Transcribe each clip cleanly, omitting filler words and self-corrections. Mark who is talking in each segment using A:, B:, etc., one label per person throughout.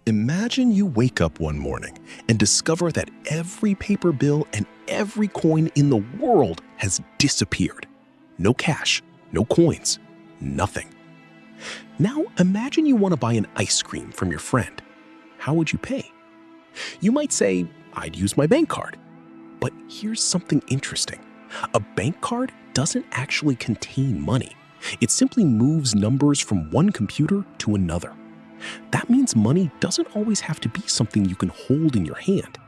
A: Imagine you wake up one morning and discover that every paper bill and every coin in the world has disappeared. No cash, no coins, nothing. Now imagine you want to buy an ice cream from your friend. How would you pay? You might say, I'd use my bank card. But here's something interesting. A bank card doesn't actually contain money. It simply moves numbers from one computer to another. That means money doesn't always have to be something you can hold in your hand.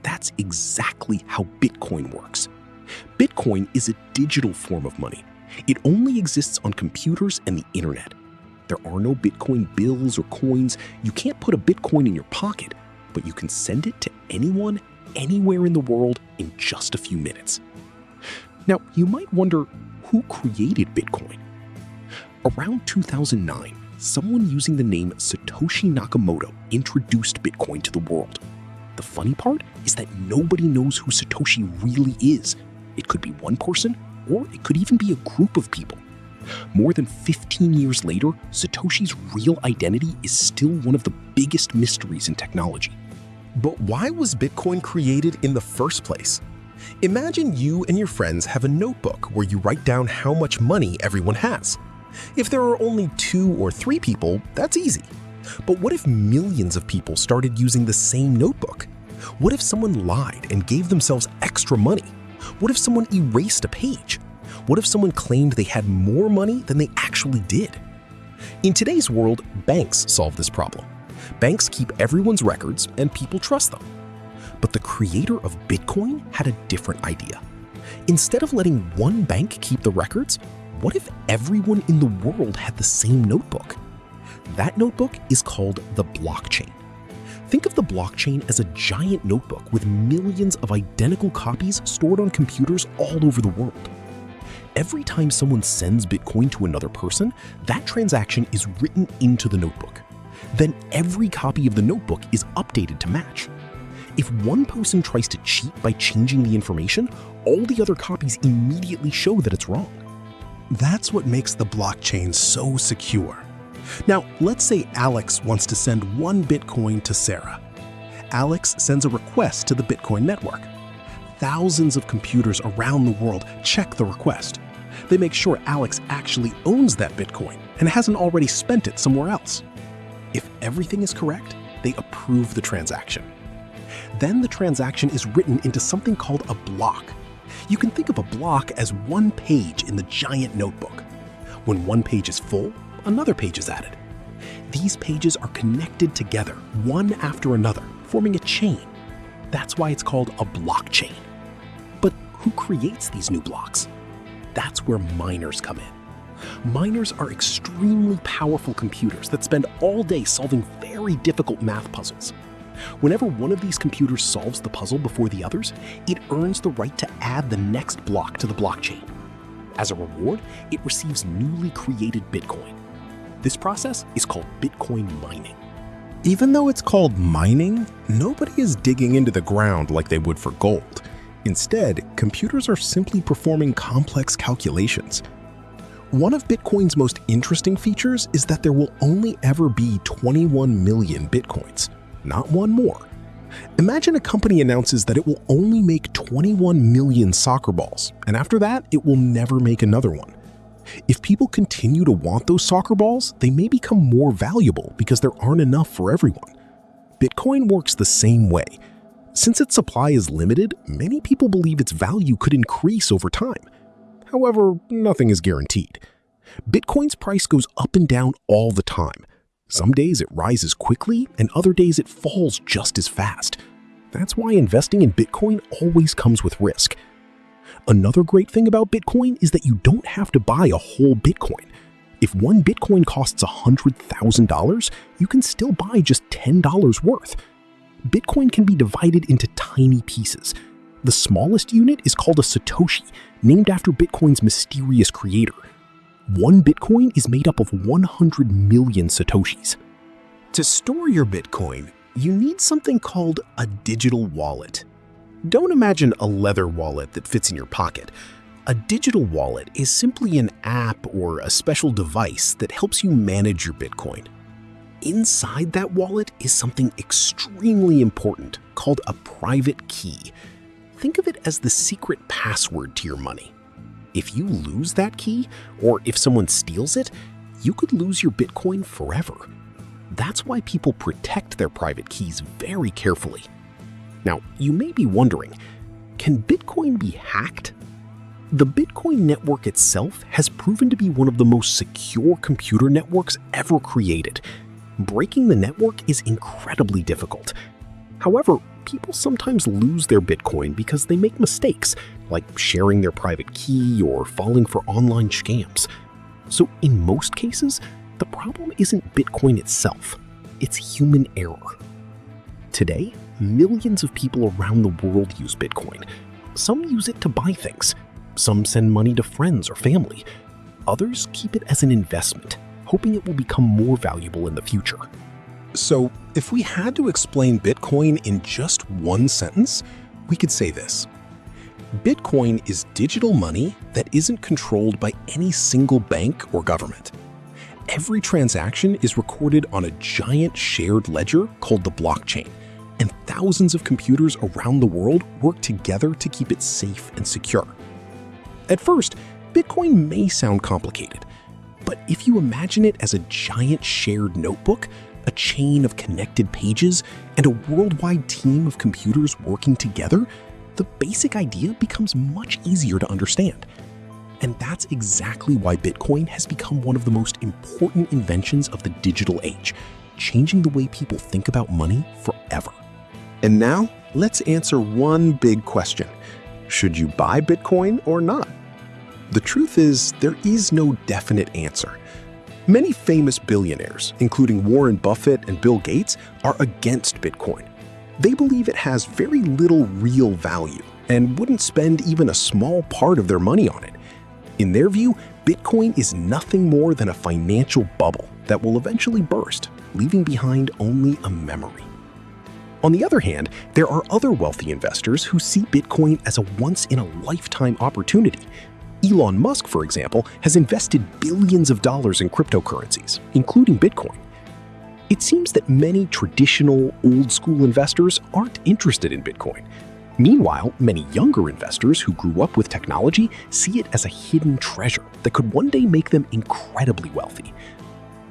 A: That's exactly how Bitcoin works. Bitcoin is a digital form of money. It only exists on computers and the internet. There are no Bitcoin bills or coins. You can't put a Bitcoin in your pocket, but you can send it to anyone, anywhere in the world in just a few minutes. Now, you might wonder, who created Bitcoin? Around 2009, someone using the name Satoshi Nakamoto introduced Bitcoin to the world. The funny part is that nobody knows who Satoshi really is. It could be one person, or it could even be a group of people. More than 15 years later, Satoshi's real identity is still one of the biggest mysteries in technology.
B: But why was Bitcoin created in the first place? Imagine you and your friends have a notebook where you write down how much money everyone has. If there are only 2 or 3 people, that's easy. But what if millions of people started using the same notebook? What if someone lied and gave themselves extra money? What if someone erased a page? What if someone claimed they had more money than they actually did? In today's world, banks solve this problem. Banks keep everyone's records and people trust them. But the creator of Bitcoin had a different idea. Instead of letting one bank keep the records, what if everyone in the world had the same notebook? That notebook is called the blockchain. Think of the blockchain as a giant notebook with millions of identical copies stored on computers all over the world. Every time someone sends Bitcoin to another person, that transaction is written into the notebook. Then every copy of the notebook is updated to match. If one person tries to cheat by changing the information, all the other copies immediately show that it's wrong.
C: That's what makes the blockchain so secure. Now, let's say Alex wants to send 1 Bitcoin to Sarah. Alex sends a request to the Bitcoin network. Thousands of computers around the world check the request. They make sure Alex actually owns that Bitcoin and hasn't already spent it somewhere else. If everything is correct, they approve the transaction. Then the transaction is written into something called a block. You can think of a block as one page in the giant notebook. When one page is full, another page is added. These pages are connected together, one after another, forming a chain. That's why it's called a blockchain. But who creates these new blocks? That's where miners come in. Miners are extremely powerful computers that spend all day solving very difficult math puzzles. Whenever one of these computers solves the puzzle before the others, it earns the right to add the next block to the blockchain. As a reward, it receives newly created Bitcoin. This process is called Bitcoin mining.
B: Even though it's called mining, nobody is digging into the ground like they would for gold. Instead, computers are simply performing complex calculations. One of Bitcoin's most interesting features is that there will only ever be 21 million Bitcoins, not one more. Imagine a company announces that it will only make 21 million soccer balls, and after that, it will never make another one. If people continue to want those soccer balls, they may become more valuable because there aren't enough for everyone. Bitcoin works the same way. Since its supply is limited, many people believe its value could increase over time. However, nothing is guaranteed. Bitcoin's price goes up and down all the time. Some days it rises quickly, and other days it falls just as fast. That's why investing in Bitcoin always comes with risk. Another great thing about Bitcoin is that you don't have to buy a whole Bitcoin. If one Bitcoin costs $100,000, you can still buy just $10 worth. Bitcoin can be divided into tiny pieces. The smallest unit is called a Satoshi, named after Bitcoin's mysterious creator. One Bitcoin is made up of 100 million Satoshis.
C: To store your Bitcoin, you need something called a digital wallet. Don't imagine a leather wallet that fits in your pocket. A digital wallet is simply an app or a special device that helps you manage your Bitcoin.
B: inside that wallet is something extremely important called a private key. Think of it as the secret password to your money. If you lose that key, or if someone steals it, you could lose your Bitcoin forever. That's why people protect their private keys very carefully. Now, you may be wondering, can Bitcoin be hacked? The Bitcoin network itself has proven to be one of the most secure computer networks ever created. Breaking the network is incredibly difficult. However, people sometimes lose their Bitcoin because they make mistakes, like sharing their private key or falling for online scams. So in most cases, the problem isn't Bitcoin itself, it's human error. Today, millions of people around the world use Bitcoin. Some use it to buy things. Some send money to friends or family. Others keep it as an investment, hoping it will become more valuable in the future.
C: So, if we had to explain Bitcoin in just one sentence, we could say this. Bitcoin is digital money that isn't controlled by any single bank or government. Every transaction is recorded on a giant shared ledger called the blockchain, and thousands of computers around the world work together to keep it safe and secure. At first, Bitcoin may sound complicated, but if you imagine it as a giant shared notebook, a chain of connected pages, and a worldwide team of computers working together, the basic idea becomes much easier to understand. And that's exactly why Bitcoin has become one of the most important inventions of the digital age, changing the way people think about money forever.
B: And now, let's answer one big question. Should you buy Bitcoin or not? The truth is, there is no definite answer. Many famous billionaires, including Warren Buffett and Bill Gates, are against Bitcoin. They believe it has very little real value and wouldn't spend even a small part of their money on it. In their view, Bitcoin is nothing more than a financial bubble that will eventually burst, leaving behind only a memory. On the other hand, there are other wealthy investors who see Bitcoin as a once-in-a-lifetime opportunity. Elon Musk, for example, has invested billions of dollars in cryptocurrencies, including Bitcoin. It seems that many traditional, old-school investors aren't interested in Bitcoin. Meanwhile, many younger investors who grew up with technology see it as a hidden treasure that could one day make them incredibly wealthy.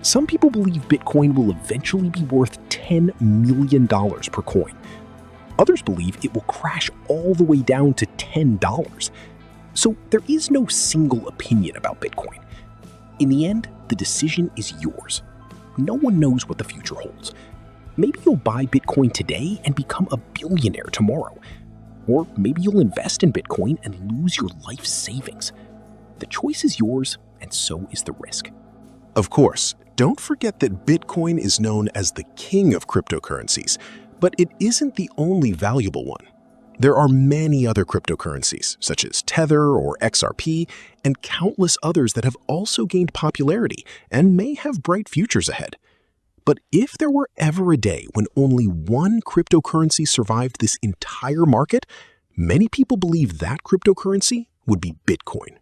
B: Some people believe Bitcoin will eventually be worth $10 million per coin. Others believe it will crash all the way down to $10. So there is no single opinion about Bitcoin. In the end, the decision is yours. No one knows what the future holds. Maybe you'll buy Bitcoin today and become a billionaire tomorrow. Or maybe you'll invest in Bitcoin and lose your life savings. The choice is yours, and so is the risk.
C: Of course, don't forget that Bitcoin is known as the king of cryptocurrencies, but it isn't the only valuable one. There are many other cryptocurrencies, such as Tether or XRP, and countless others that have also gained popularity and may have bright futures ahead. But if there were ever a day when only one cryptocurrency survived this entire market, many people believe that cryptocurrency would be Bitcoin.